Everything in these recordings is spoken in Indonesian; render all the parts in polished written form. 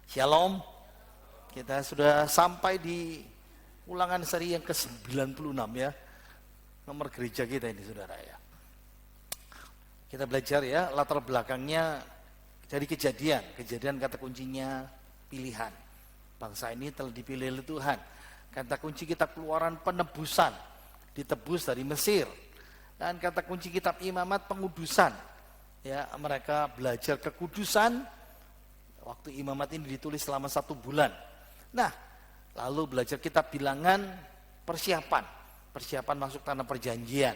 Shalom, kita sudah sampai di ulangan seri yang ke-96 ya. Nomor gereja kita ini saudara ya. Kita belajar ya latar belakangnya dari kejadian kata kuncinya pilihan. Bangsa ini telah dipilih oleh Tuhan. Kata kunci kitab Keluaran penebusan, ditebus dari Mesir. Dan kata kunci kitab Imamat pengudusan. Ya, mereka belajar kekudusan. Waktu Imamat ini ditulis selama 1 bulan. Nah, lalu belajar kitab Bilangan persiapan masuk tanah perjanjian.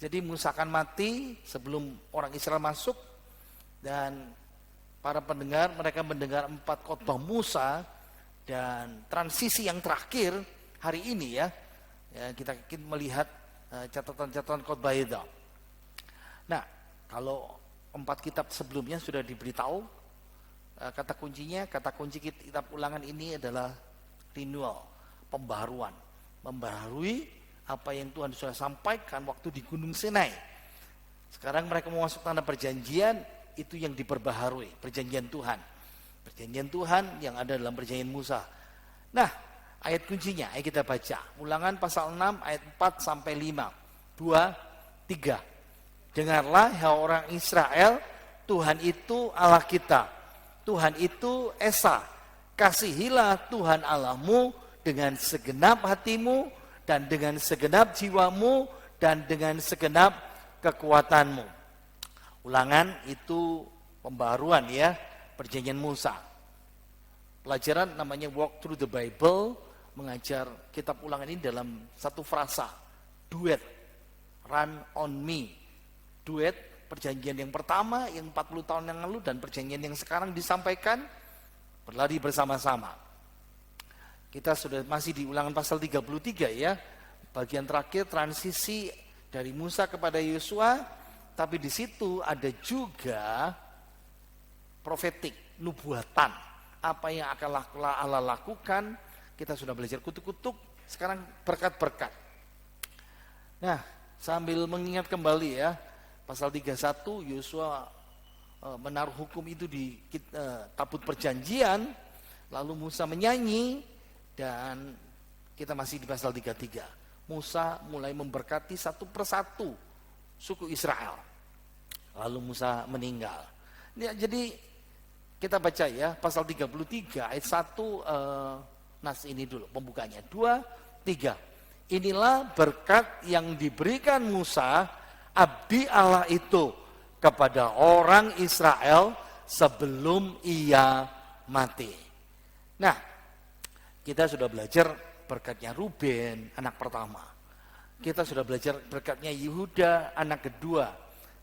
Jadi Musa akan mati sebelum orang Israel masuk, dan para pendengar mereka mendengar 4 khotbah Musa, dan transisi yang terakhir hari ini ya kita melihat catatan-catatan khotbah itu. Nah, kalau 4 kitab sebelumnya sudah diberitahu. Kata kunci kitab Ulangan ini adalah renewal, pembaharuan, membaharui apa yang Tuhan sudah sampaikan waktu di Gunung Sinai. Sekarang mereka mau masuk tanah perjanjian, itu yang diperbaharui, perjanjian Tuhan yang ada dalam perjanjian Musa. Nah, ayat kuncinya, ayo kita baca Ulangan pasal 6 ayat 4 sampai 5. 2, 3. Dengarlah hai orang Israel, Tuhan itu Allah kita, Tuhan itu Esa. Kasihilah Tuhan Allahmu dengan segenap hatimu, dan dengan segenap jiwamu, dan dengan segenap kekuatanmu. Ulangan itu pembaruan ya, perjanjian Musa. Pelajaran namanya Walk Through the Bible, mengajar kitab Ulangan ini dalam satu frasa, duet, run on me. Duet, perjanjian yang pertama yang 40 tahun yang lalu dan perjanjian yang sekarang disampaikan berlari bersama-sama. Kita sudah masih di Ulangan pasal 33 ya. Bagian terakhir transisi dari Musa kepada Yosua, tapi di situ ada juga profetik, nubuatan. Apa yang akan Allah lakukan, kita sudah belajar kutuk-kutuk, sekarang berkat-berkat. Nah, sambil mengingat kembali ya, pasal 31, Yosua menaruh hukum itu di tabut perjanjian, lalu Musa menyanyi, dan kita masih di pasal 33. Musa mulai memberkati satu persatu suku Israel. Lalu Musa meninggal. Ya, jadi kita baca ya, pasal 33 ayat 1, nas ini dulu pembukanya. 2, 3. Inilah berkat yang diberikan Musa, abdi Allah itu, kepada orang Israel sebelum ia mati. Nah, kita sudah belajar berkatnya Ruben, anak pertama. Kita sudah belajar berkatnya Yehuda, anak kedua.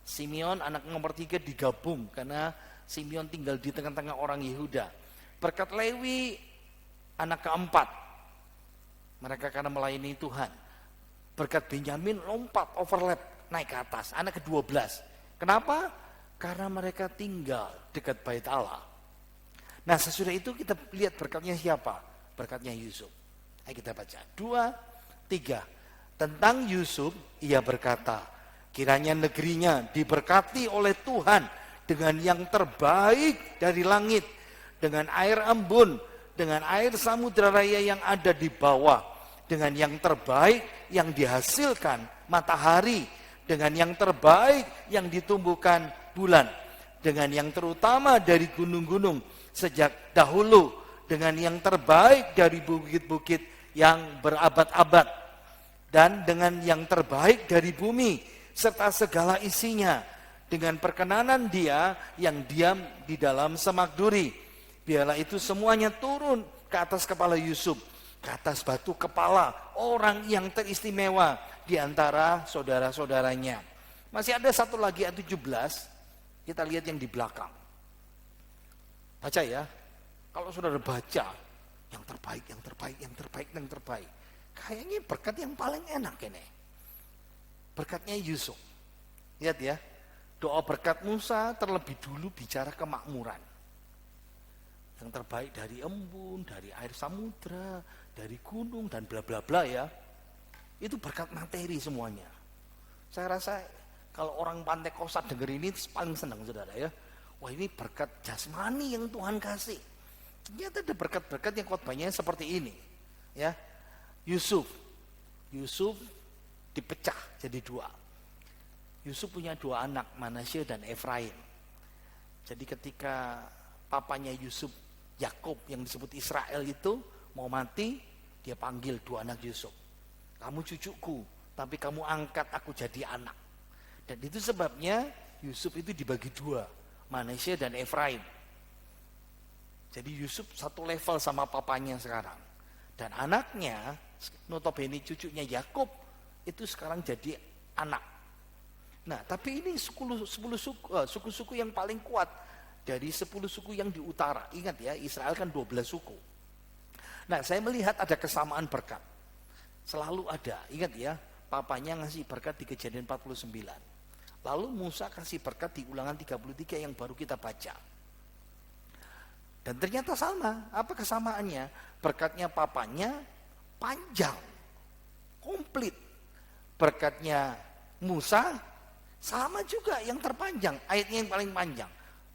Simeon, anak nomor 3 digabung, karena Simeon tinggal di tengah-tengah orang Yehuda. Berkat Lewi, anak keempat. Mereka karena melayani Tuhan. Berkat Benyamin lompat, overlap, naik ke atas, anak ke-12. Kenapa? Karena mereka tinggal dekat bait Allah. Nah, sesudah itu kita lihat berkatnya siapa? Berkatnya Yusuf. Ayo kita baca. 2, 3. Tentang Yusuf, ia berkata, kiranya negerinya diberkati oleh Tuhan dengan yang terbaik dari langit, dengan air embun, dengan air samudera raya yang ada di bawah, dengan yang terbaik yang dihasilkan matahari, dengan yang terbaik yang ditumbuhkan bulan, dengan yang terutama dari gunung-gunung sejak dahulu, dengan yang terbaik dari bukit-bukit yang berabad-abad, dan dengan yang terbaik dari bumi serta segala isinya, dengan perkenanan Dia yang diam di dalam semak duri. Biarlah itu semuanya turun ke atas kepala Yusuf, ke atas batu kepala orang yang teristimewa di antara saudara-saudaranya. Masih ada satu lagi ayat 17, kita lihat yang di belakang. Baca ya, kalau saudara baca, yang terbaik, yang terbaik, yang terbaik, yang terbaik. Kayaknya berkat yang paling enak ini. Berkatnya Yusuf. Lihat ya, doa berkat Musa terlebih dulu bicara kemakmuran. Yang terbaik dari embun, dari air samudra, dari gunung, dan bla bla bla ya. Itu berkat materi semuanya. Saya rasa kalau orang Pantekosta denger ini paling senang saudara ya. Wah, ini berkat jasmani yang Tuhan kasih. Ternyata ada berkat-berkat yang khotbahnya seperti ini. Ya, Yusuf dipecah jadi dua. Yusuf punya dua anak, Manasye dan Efraim. Jadi ketika papanya Yusuf, Yakub yang disebut Israel itu mau mati, dia panggil dua anak Yusuf. Kamu cucuku, tapi kamu angkat aku jadi anak. Dan itu sebabnya Yusuf itu dibagi dua, Manasye dan Efraim. Jadi Yusuf satu level sama papanya sekarang. Dan anaknya, notabene cucunya Yakub, itu sekarang jadi anak. Nah, tapi ini suku-suku yang paling kuat dari 10 suku yang di utara. Ingat ya, Israel kan 12 suku. Nah, saya melihat ada kesamaan berkat. Selalu ada. Ingat ya, papanya ngasih berkat di Kejadian 49. Lalu Musa kasih berkat di Ulangan 33 yang baru kita baca. Dan ternyata sama. Apa kesamaannya? Berkatnya papanya panjang, komplit. Berkatnya Musa sama juga yang terpanjang, ayatnya yang paling panjang.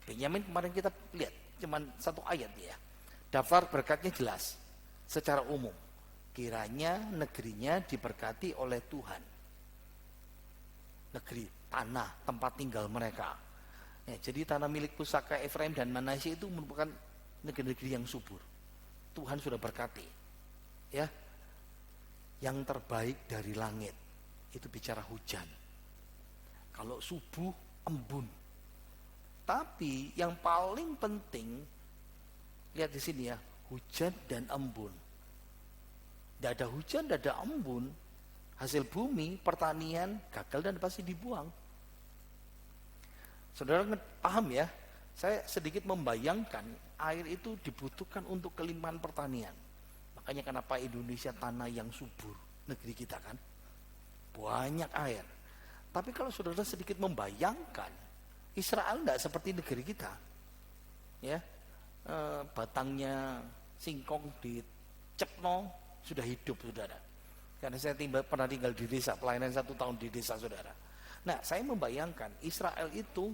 Benyamin kemarin kita lihat, cuman satu ayat ya. Daftar berkatnya jelas, secara umum. Kiranya negerinya diberkati oleh Tuhan. Negeri, tanah, tempat tinggal mereka. Ya, jadi tanah milik pusaka Efraim dan Manasye itu merupakan negeri-negeri yang subur. Tuhan sudah berkati. Ya, yang terbaik dari langit, itu bicara hujan. Kalau subuh, embun. Tapi yang paling penting, lihat di sini ya, hujan dan embun. Tidak ada hujan, tidak ada embun, hasil bumi, pertanian, gagal dan pasti dibuang. Saudara paham ya? Saya sedikit membayangkan air itu dibutuhkan untuk kelimpahan pertanian. Makanya kenapa Indonesia tanah yang subur, negeri kita kan? Banyak air. Tapi kalau saudara sedikit membayangkan, Israel tidak seperti negeri kita, ya, batangnya singkong dicepno sudah hidup saudara. Karena saya pernah tinggal di desa, pelayanan 1 tahun di desa saudara. Nah, saya membayangkan Israel itu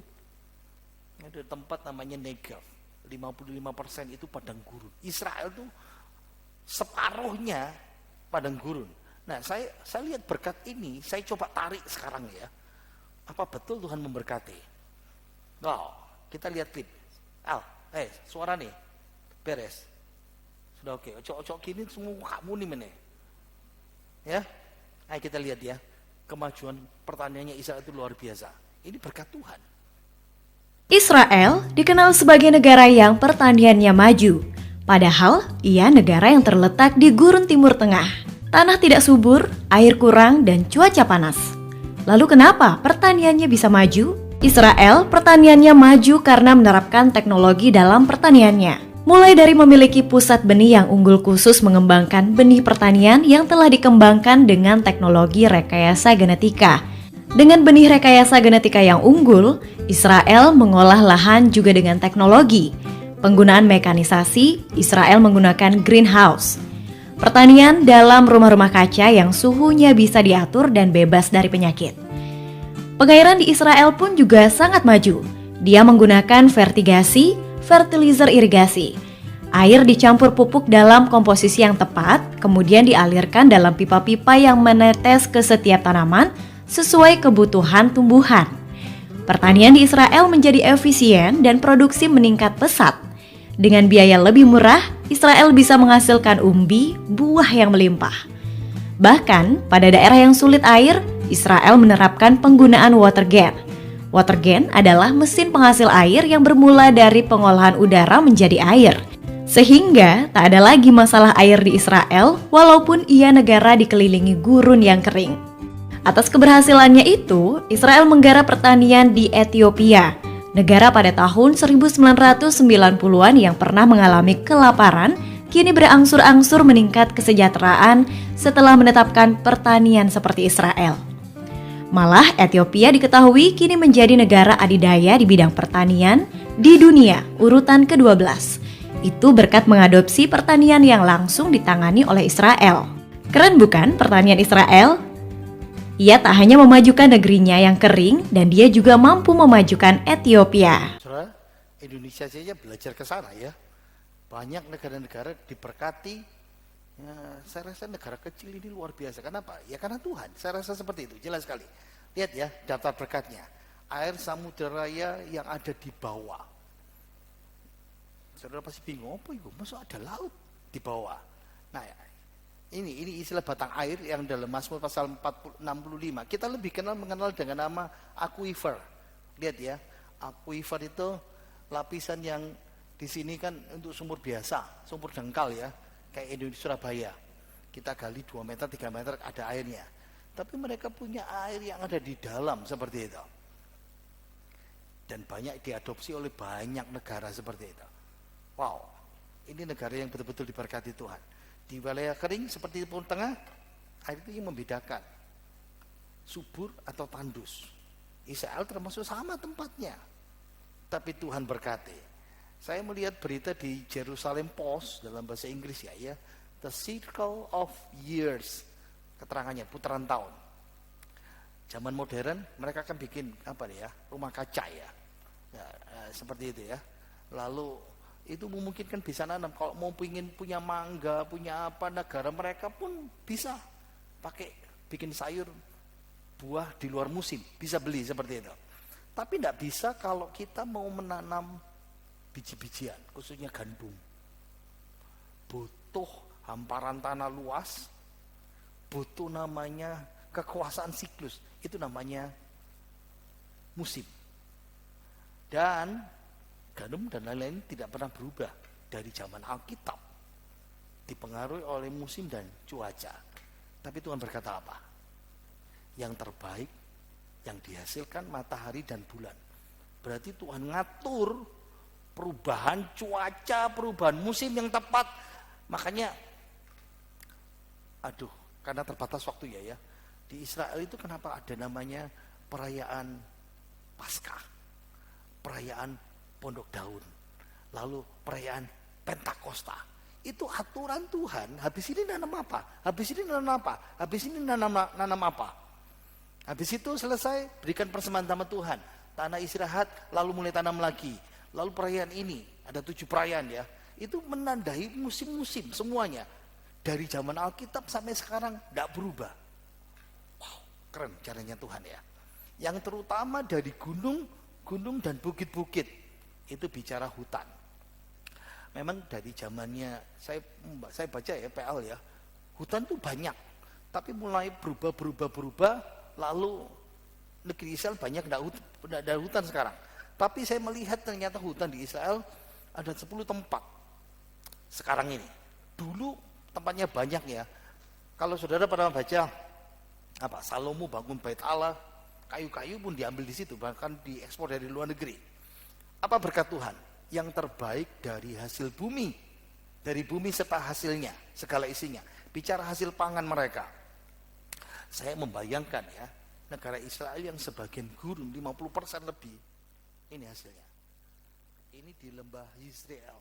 ada tempat namanya Negev, 55% itu padang gurun. Israel itu separuhnya padang gurun. Nah, saya lihat berkat ini, saya coba tarik sekarang ya. Apa betul Tuhan memberkati? Wow, kita lihat klip. Suara nih, beres. Sudah oke, ocok-ocok gini semua kamu nih meneh. Ya, ayo kita lihat ya. Kemajuan pertaniannya Israel itu luar biasa. Ini berkat Tuhan. Israel dikenal sebagai negara yang pertaniannya maju. Padahal ia negara yang terletak di gurun Timur Tengah. Tanah tidak subur, air kurang, dan cuaca panas. Lalu kenapa pertaniannya bisa maju? Israel pertaniannya maju karena menerapkan teknologi dalam pertaniannya. Mulai dari memiliki pusat benih yang unggul khusus mengembangkan benih pertanian yang telah dikembangkan dengan teknologi rekayasa genetika. Dengan benih rekayasa genetika yang unggul, Israel mengolah lahan juga dengan teknologi. Penggunaan mekanisasi, Israel menggunakan greenhouse. Pertanian dalam rumah-rumah kaca yang suhunya bisa diatur dan bebas dari penyakit. Pengairan di Israel pun juga sangat maju. Dia menggunakan vertigasi, fertilizer irigasi. Air dicampur pupuk dalam komposisi yang tepat, kemudian dialirkan dalam pipa-pipa yang menetes ke setiap tanaman sesuai kebutuhan tumbuhan. Pertanian di Israel menjadi efisien dan produksi meningkat pesat. Dengan biaya lebih murah, Israel bisa menghasilkan umbi, buah yang melimpah. Bahkan, pada daerah yang sulit air, Israel menerapkan penggunaan watergen. Watergen adalah mesin penghasil air yang bermula dari pengolahan udara menjadi air. Sehingga tak ada lagi masalah air di Israel, walaupun ia negara dikelilingi gurun yang kering. Atas keberhasilannya itu, Israel menggarap pertanian di Ethiopia, negara pada tahun 1990-an yang pernah mengalami kelaparan, kini berangsur-angsur meningkat kesejahteraan setelah menetapkan pertanian seperti Israel. Malah Ethiopia diketahui kini menjadi negara adidaya di bidang pertanian di dunia, urutan ke-12. Itu berkat mengadopsi pertanian yang langsung ditangani oleh Israel. Keren bukan pertanian Israel? Ia tak hanya memajukan negerinya yang kering, dan dia juga mampu memajukan Ethiopia. Saudara, Indonesia saja belajar ke sana ya. Banyak negara-negara diberkati. Ya, saya rasa negara kecil ini luar biasa. Kenapa? Ya karena Tuhan. Saya rasa seperti itu, jelas sekali. Lihat ya daftar berkatnya. Air samudera raya yang ada di bawah. Saudara pasti bingung, apa itu? Masa ada laut di bawah? Nah, ini istilah batang air yang dalam Mazmur pasal 65. Kita lebih mengenal dengan nama aquifer. Lihat ya, aquifer itu lapisan yang di sini kan untuk sumur biasa, sumur dangkal ya, kayak Indonesia Surabaya. Kita gali 2 meter, 3 meter ada airnya. Tapi mereka punya air yang ada di dalam seperti itu. Dan banyak diadopsi oleh banyak negara seperti itu. Wow, ini negara yang betul-betul diberkati Tuhan. Di wilayah kering seperti Timur Tengah, air itu yang membedakan subur atau tandus. Israel termasuk sama tempatnya, tapi Tuhan berkati. Saya melihat berita di Jerusalem Post dalam bahasa Inggris ya, the circle of years, keterangannya putaran tahun. Zaman modern mereka kan bikin rumah kaca ya, seperti itu ya. Lalu itu memungkinkan bisa nanam. Kalau mau punya mangga, punya apa, negara mereka pun bisa pakai bikin sayur buah di luar musim, bisa beli seperti itu. Tapi tidak bisa kalau kita mau menanam biji-bijian, khususnya gandum. Butuh hamparan tanah luas, butuh namanya kekuasaan siklus, itu namanya musim. Dan gandum dan lain-lain tidak pernah berubah dari zaman Alkitab, dipengaruhi oleh musim dan cuaca. Tapi Tuhan berkata apa? Yang terbaik yang dihasilkan matahari dan bulan. Berarti Tuhan ngatur perubahan cuaca, perubahan musim yang tepat. Makanya karena terbatas waktu ya, di Israel itu kenapa ada namanya perayaan Paskah, perayaan Pondok Daun, lalu perayaan Pentakosta. Itu aturan Tuhan. Habis ini nanam apa? Habis ini nanam apa? Habis ini nanam apa? Habis itu selesai, berikan persembahan sama Tuhan. Tanah istirahat, lalu mulai tanam lagi. Lalu perayaan ini, ada 7 perayaan ya. Itu menandai musim-musim semuanya. Dari zaman Alkitab sampai sekarang tidak berubah. Wow, keren caranya Tuhan ya. Yang terutama dari gunung dan bukit-bukit. Itu bicara hutan. Memang dari zamannya saya baca ya PL ya, hutan tuh banyak, tapi mulai berubah, lalu negeri Israel banyak tidak ada hutan sekarang. Tapi saya melihat ternyata hutan di Israel ada 10 tempat sekarang ini. Dulu tempatnya banyak ya. Kalau saudara pernah baca Salomo bangun bait Allah, kayu-kayu pun diambil di situ, bahkan diekspor dari luar negeri. Apa berkat Tuhan? Yang terbaik dari hasil bumi. Dari bumi serta hasilnya, segala isinya. Bicara hasil pangan mereka. Saya membayangkan ya, negara Israel yang sebagian gurun, 50% lebih. Ini hasilnya. Ini di lembah Yisrael.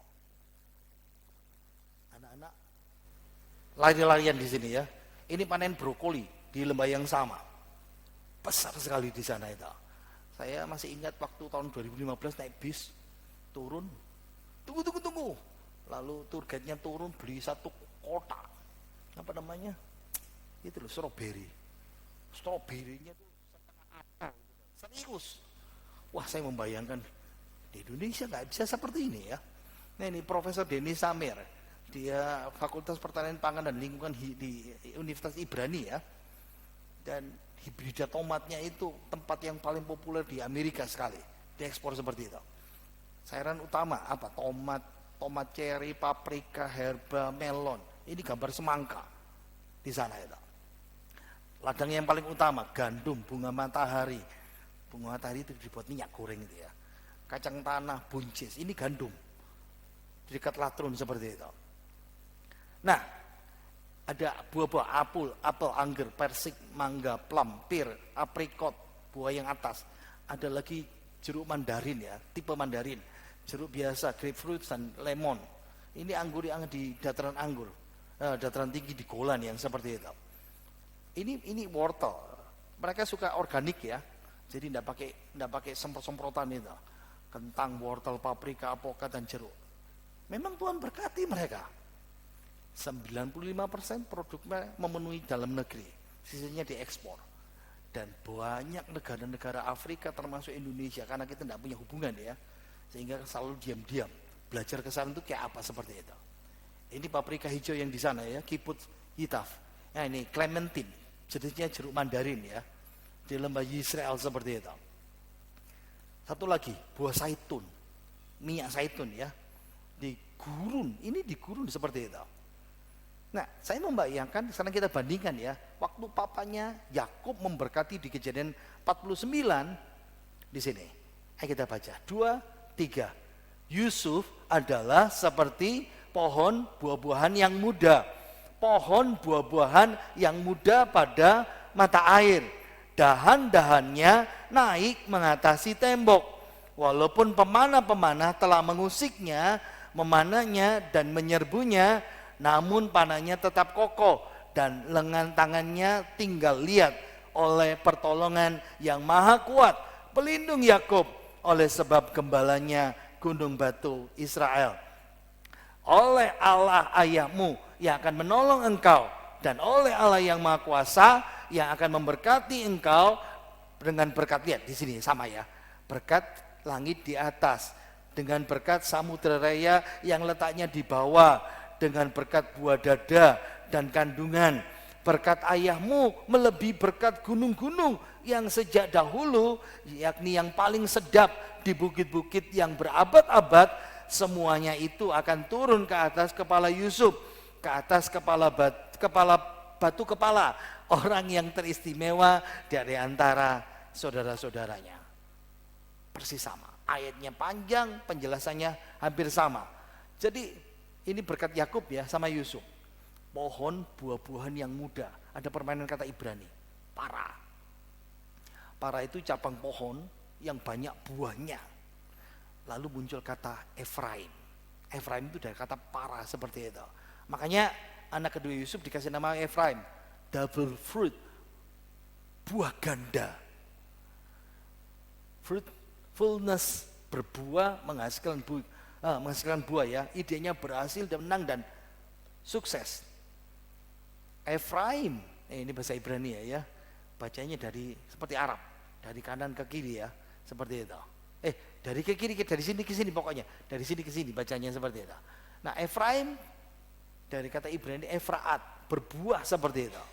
Anak-anak lari-larian di sini ya. Ini panen brokoli di lembah yang sama. Besar sekali di sana itu. Saya masih ingat waktu tahun 2015 naik bis, turun, tunggu. Lalu tour guide-nya turun beli 1 kotak. Apa namanya? Itu loh, strawberry. Strawberry-nya tuh setengah akar. Serius. Wah, saya membayangkan di Indonesia nggak bisa seperti ini ya. Nah, ini Profesor Denny Samir. Dia Fakultas Pertanian Pangan dan Lingkungan di Universitas Ibrani ya. Dan hibrida tomatnya itu tempat yang paling populer di Amerika sekali. Diekspor seperti itu. Sayuran utama apa? Tomat cherry, paprika, herba, melon. Ini gambar semangka di sana itu. Ladang yang paling utama gandum, bunga matahari. Bunga matahari itu dibuat minyak goreng itu ya. Kacang tanah, buncis. Ini gandum. Di dekat latrun seperti itu. Nah, ada buah-buah apel, anggur, persik, mangga, plum, pir, aprikot, buah yang atas. Ada lagi jeruk mandarin ya, tipe mandarin. Jeruk biasa, grapefruit dan lemon. Ini anggur yang di dataran dataran tinggi di Golan yang seperti itu. Ini wortel. Mereka suka organik ya. Jadi tidak pakai semprot-semprotan itu. Kentang, wortel, paprika, apokat dan jeruk. Memang Tuhan berkati mereka. 95% produknya memenuhi dalam negeri, sisanya diekspor. Dan banyak negara-negara Afrika termasuk Indonesia, karena kita tidak punya hubungan ya, sehingga selalu diam-diam belajar ke sana itu kayak apa seperti itu. Ini paprika hijau yang di sana ya, kiput hitaf. Nah ini clementine, jenisnya jeruk mandarin ya, di lembah Yisrael seperti itu. Satu lagi buah zaitun, minyak zaitun ya, di gurun, ini di gurun seperti itu. Nah, saya membayangkan, sekarang kita bandingkan ya, waktu papanya Yakub memberkati di Kejadian 49 di sini. Ayo kita baca, 2, 3. Yusuf adalah seperti pohon buah-buahan yang muda. Pohon buah-buahan yang muda pada mata air. Dahan-dahannya naik mengatasi tembok. Walaupun pemanah-pemanah telah mengusiknya, memanahnya dan menyerbunya, namun panahnya tetap kokoh dan lengan tangannya tinggal lihat oleh pertolongan yang maha kuat, pelindung Yakub oleh sebab gembalanya gunung batu Israel. Oleh Allah ayahmu yang akan menolong engkau, dan oleh Allah yang maha kuasa yang akan memberkati engkau dengan berkat, lihat di sini sama ya, berkat langit di atas, dengan berkat samudera raya yang letaknya di bawah, dengan berkat buah dada dan kandungan. Berkat ayahmu melebihi berkat gunung-gunung yang sejak dahulu, yakni yang paling sedap di bukit-bukit yang berabad-abad. Semuanya itu akan turun ke atas kepala Yusuf, ke atas kepala batu kepala, orang yang teristimewa dari antara saudara-saudaranya. Persis sama, ayatnya panjang, penjelasannya hampir sama. Jadi ini berkat Yakub ya sama Yusuf. Pohon buah-buahan yang muda. Ada permainan kata Ibrani, para. Para itu cabang pohon yang banyak buahnya. Lalu muncul kata Efraim. Efraim itu dari kata para seperti itu. Makanya anak kedua Yusuf dikasih nama Efraim, double fruit, buah ganda. Fruitfulness, berbuah, menghasilkan buah ya. Idenya berhasil dan menang dan sukses. Efraim, ini bahasa Ibrani ya, bacanya dari seperti Arab, dari kanan ke kiri ya, seperti itu. Dari ke kiri, dari sini ke sini pokoknya, dari sini ke sini bacanya seperti itu. Nah, Efraim dari kata Ibrani Efraat, berbuah seperti itu.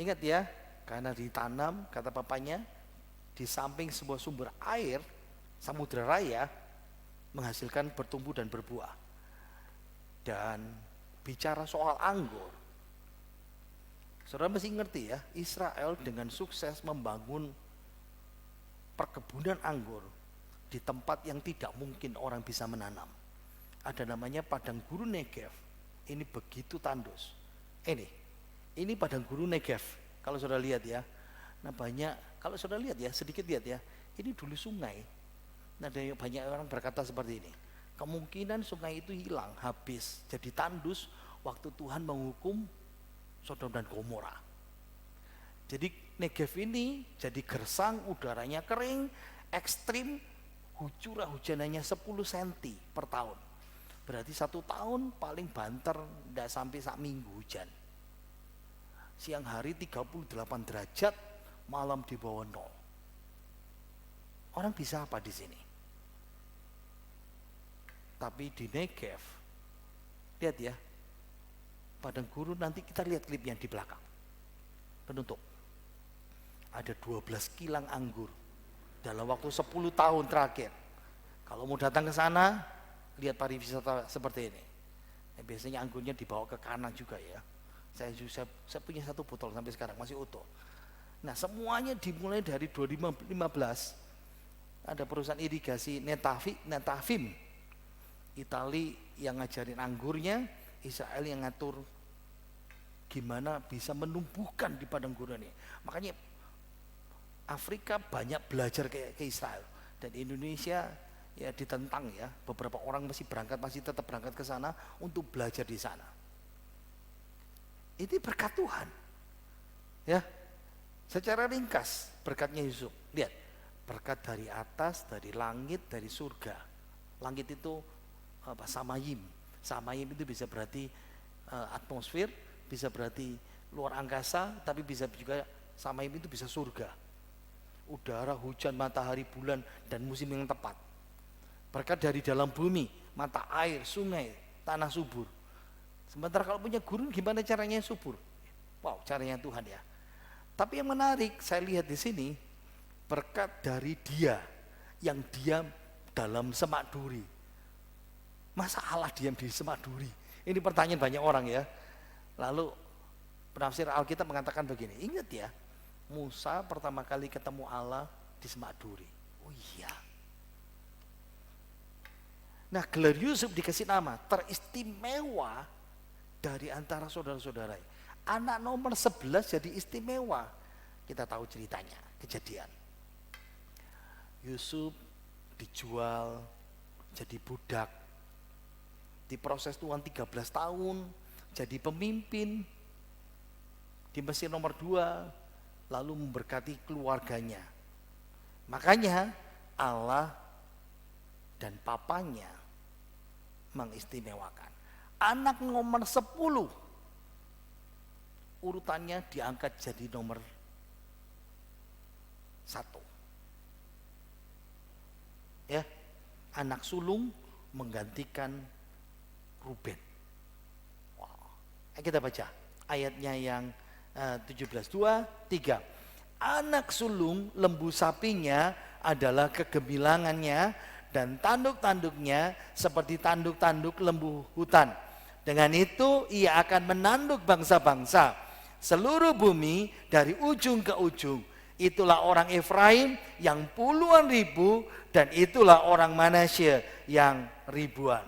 Ingat ya, karena ditanam kata papanya di samping sebuah sumber air, samudera raya, menghasilkan bertumbuh dan berbuah. Dan bicara soal anggur, saudara mesti ngerti ya, Israel dengan sukses membangun perkebunan anggur di tempat yang tidak mungkin orang bisa menanam. Ada namanya padang gurun Negev. Ini begitu tandus. Ini padang gurun Negev. Kalau saudara lihat ya, nah banyak, kalau saudara lihat ya, sedikit lihat ya, ini dulu sungai. Nah banyak orang berkata seperti ini, kemungkinan sungai itu hilang, habis, jadi tandus waktu Tuhan menghukum Sodom dan Gomora. Jadi Negev ini jadi gersang, udaranya kering, ekstrim, curah hujanannya 10 cm per tahun. Berarti 1 tahun paling banter, tidak sampai sak minggu hujan. Siang hari 38 derajat, malam di bawah 0. Orang bisa apa di sini? Tapi di Negev, lihat ya, padang gurun, nanti kita lihat klipnya di belakang. Penutup. Ada 12 kilang anggur dalam waktu 10 tahun terakhir. Kalau mau datang ke sana, lihat pariwisata seperti ini. Biasanya anggurnya dibawa ke kanan juga ya. Saya punya 1 botol sampai sekarang masih utuh. Nah semuanya dimulai dari 2015. Ada perusahaan irigasi Netafim, Itali yang ngajarin anggurnya, Israel yang ngatur gimana bisa menumbuhkan di padang gurun ini. Makanya Afrika banyak belajar ke Israel, dan Indonesia ya ditentang ya, beberapa orang masih tetap berangkat ke sana untuk belajar di sana. Ini berkat Tuhan ya. Secara ringkas berkatnya Yusuf, lihat, berkat dari atas, dari langit, dari surga. Langit itu samayim. Samayim itu bisa berarti atmosfer, bisa berarti luar angkasa, tapi bisa juga samayim itu bisa surga. Udara, hujan, matahari, bulan, dan musim yang tepat. Berkat dari dalam bumi, mata air, sungai, tanah subur. Sementara kalau punya gurun gimana caranya subur? Wow, caranya Tuhan ya. Tapi yang menarik saya lihat di sini, berkat dari dia yang diam dalam semak duri. Masa Allah diam di semak duri? Ini pertanyaan banyak orang ya. Lalu penafsir Alkitab mengatakan begini, ingat ya, Musa pertama kali ketemu Allah di semak duri. Oh iya. Nah, gelar Yusuf dikasih nama teristimewa dari antara saudara-saudara. Anak nomor 11 jadi istimewa. Kita tahu ceritanya, kejadian. Yusuf dijual jadi budak. Diproses Tuhan 13 tahun, jadi pemimpin di Mesir nomor 2, lalu memberkati keluarganya. Makanya Allah dan papanya mengistimewakan. Anak nomor 10 urutannya diangkat jadi nomor 1. Ya, anak sulung menggantikan Ruben. Wow. Kita baca ayatnya yang 17:2-3. Anak sulung lembu sapinya adalah kegemilangannya, dan tanduk-tanduknya seperti tanduk-tanduk lembu hutan. Dengan itu ia akan menanduk bangsa-bangsa seluruh bumi dari ujung ke ujung. Itulah orang Efraim yang puluhan ribu, dan itulah orang Manasye yang ribuan.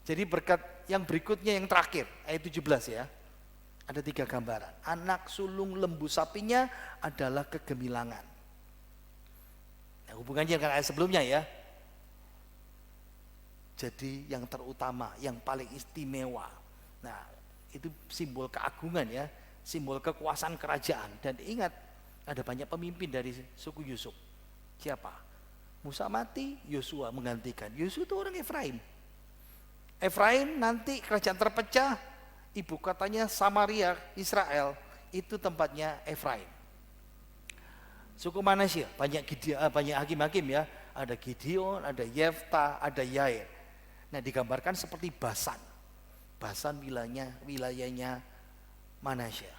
Jadi berkat yang berikutnya yang terakhir, ayat 17 ya. Ada 3 gambaran. Anak sulung lembu sapinya adalah kegemilangan. Nah, hubungannya dengan ayat sebelumnya ya. Jadi yang terutama, yang paling istimewa. Nah, itu simbol keagungan ya, simbol kekuasaan kerajaan. Dan ingat, ada banyak pemimpin dari suku Yusuf. Siapa? Musa mati, Yosua menggantikan. Yosua itu orang Efraim. Efraim nanti kerajaan terpecah, ibu katanya Samaria, Israel, itu tempatnya Efraim. Suku Manasye, banyak hakim-hakim ya. Ada Gideon, ada Yefta, ada Yair. Nah, digambarkan seperti Basan. Basan wilayahnya Manasye.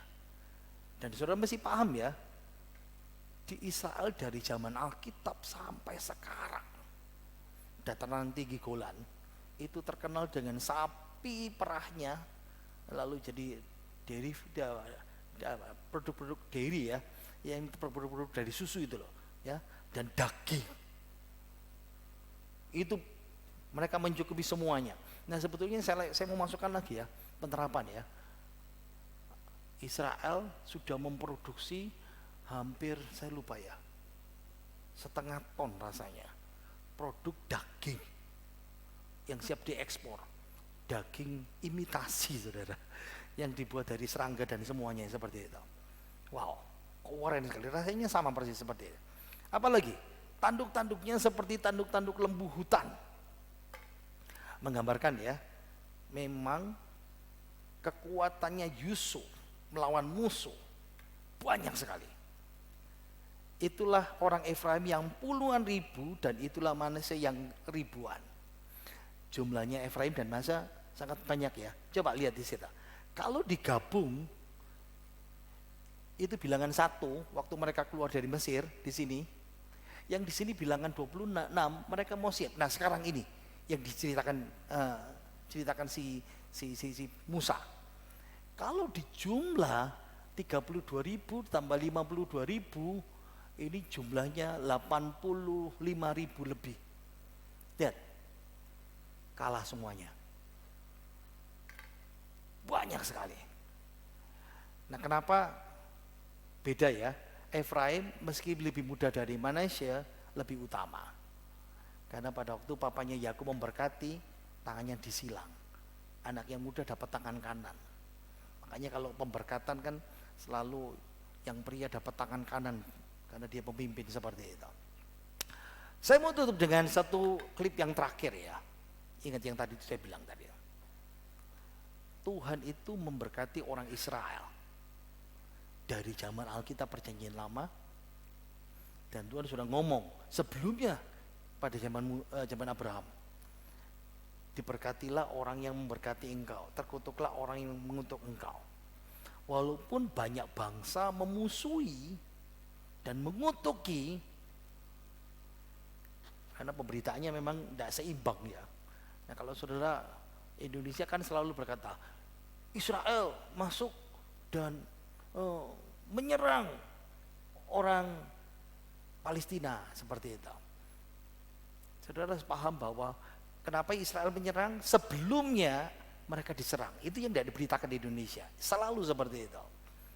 Dan saudara mesti paham ya, di Israel dari zaman Alkitab sampai sekarang, dataran tinggi Golan itu terkenal dengan sapi perahnya, lalu jadi produk-produk dairy ya, yang produk-produk dari susu itu loh ya, dan daging. Itu mereka mencukupi semuanya. Nah, sebetulnya saya mau masukkan lagi ya, penerapan ya. Israel sudah memproduksi hampir, saya lupa ya, 0,5 ton rasanya produk daging yang siap diekspor. Daging imitasi saudara, yang dibuat dari serangga dan semuanya seperti itu. Wow, keren sekali, rasanya sama persis seperti itu. Apalagi tanduk-tanduknya seperti tanduk-tanduk lembu hutan. Menggambarkan ya, memang kekuatannya Yusuf melawan musuh banyak sekali. Itulah orang Efraim yang puluhan ribu, dan itulah Manasye yang ribuan. Jumlahnya Efraim dan Manasye sangat banyak ya. Coba lihat di situ. Kalau digabung itu bilangan 1 waktu mereka keluar dari Mesir di sini. Yang di sini bilangan 26, mereka mau siap. Nah, sekarang ini yang diceritakan si Musa. Kalau dijumlah 32.000 tambah 52.000, ini jumlahnya 85.000 lebih. Lihat, kalah semuanya. Banyak sekali. Nah, kenapa beda ya? Efraim meski lebih muda dari Manasye, lebih utama. Karena pada waktu papanya Yakub memberkati, tangannya disilang. Anak yang muda dapat tangan kanan. Makanya kalau pemberkatan kan selalu yang pria dapat tangan kanan, karena dia pemimpin seperti itu. Saya mau tutup dengan satu klip yang terakhir ya. Ingat yang tadi saya bilang tadi. Tuhan itu memberkati orang Israel dari zaman Alkitab Perjanjian Lama, dan Tuhan sudah ngomong sebelumnya pada zaman Abraham. Diberkatilah orang yang memberkati engkau, terkutuklah orang yang mengutuk engkau. Walaupun banyak bangsa memusuhi dan mengutuki, karena pemberitaannya memang tidak seimbang ya. Nah, kalau saudara Indonesia kan selalu berkata Israel masuk dan menyerang orang Palestina seperti itu. Saudara harus paham bahwa kenapa Israel menyerang, sebelumnya mereka diserang. Itu yang tidak diberitakan di Indonesia. Selalu seperti itu.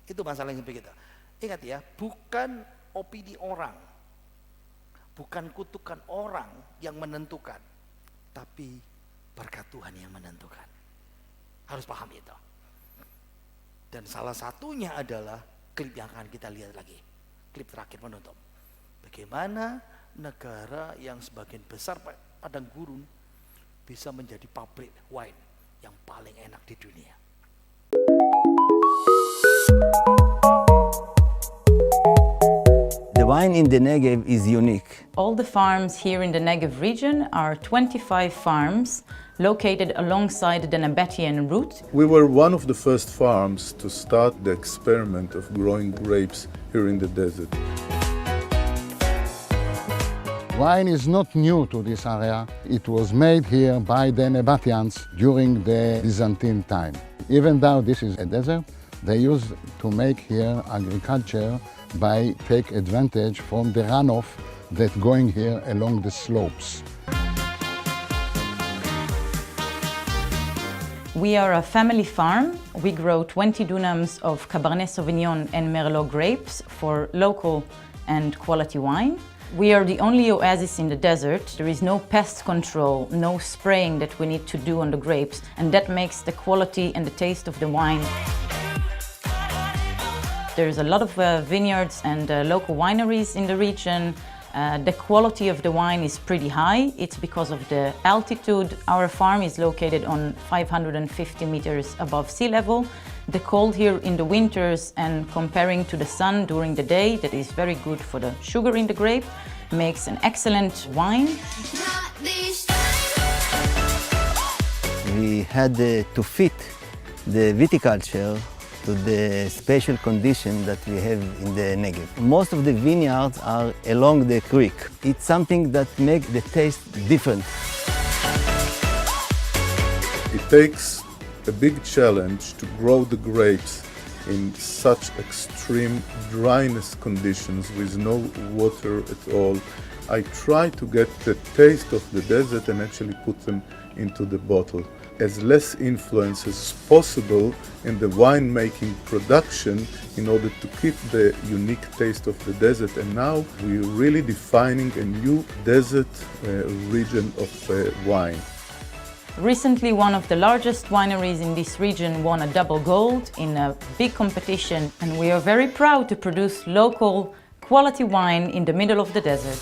Itu masalah yang begitu. Ingat ya, bukan opini orang, bukan kutukan orang yang menentukan, tapi berkat Tuhan yang menentukan. Harus paham itu. Dan salah satunya adalah klip yang akan kita lihat lagi. Klip terakhir menutup. Bagaimana negara yang sebagian besar padang gurun bisa menjadi pabrik wine yang paling enak di dunia. The wine in the Negev is unique. All the farms here in the Negev region are 25 farms located alongside the Nabatean route. We were one of the first farms to start the experiment of growing grapes here in the desert. Wine is not new to this area. It was made here by the Nabateans during the Byzantine time. Even though this is a desert, they used to make here agriculture by take advantage from the runoff that going here along the slopes. We are a family farm. We grow 20 dunams of Cabernet Sauvignon and Merlot grapes for local and quality wine. We are the only oasis in the desert. There is no pest control, no spraying that we need to do on the grapes, and that makes the quality and the taste of the wine. There's a lot of vineyards and local wineries in the region. The quality of the wine is pretty high. It's because of the altitude. Our farm is located on 550 meters above sea level. The cold here in the winters and comparing to the sun during the day, that is very good for the sugar in the grape, makes an excellent wine. We had to fit the viticulture to the special condition that we have in the Negev. Most of the vineyards are along the creek. It's something that makes the taste different. It takes a big challenge to grow the grapes in such extreme dryness conditions with no water at all. I try to get the taste of the desert and actually put them into the bottle. As less influence as possible in the winemaking production in order to keep the unique taste of the desert. And now we're really defining a new desert region of wine. Recently, one of the largest wineries in this region won a double gold in a big competition, and we are very proud to produce local quality wine in the middle of the desert.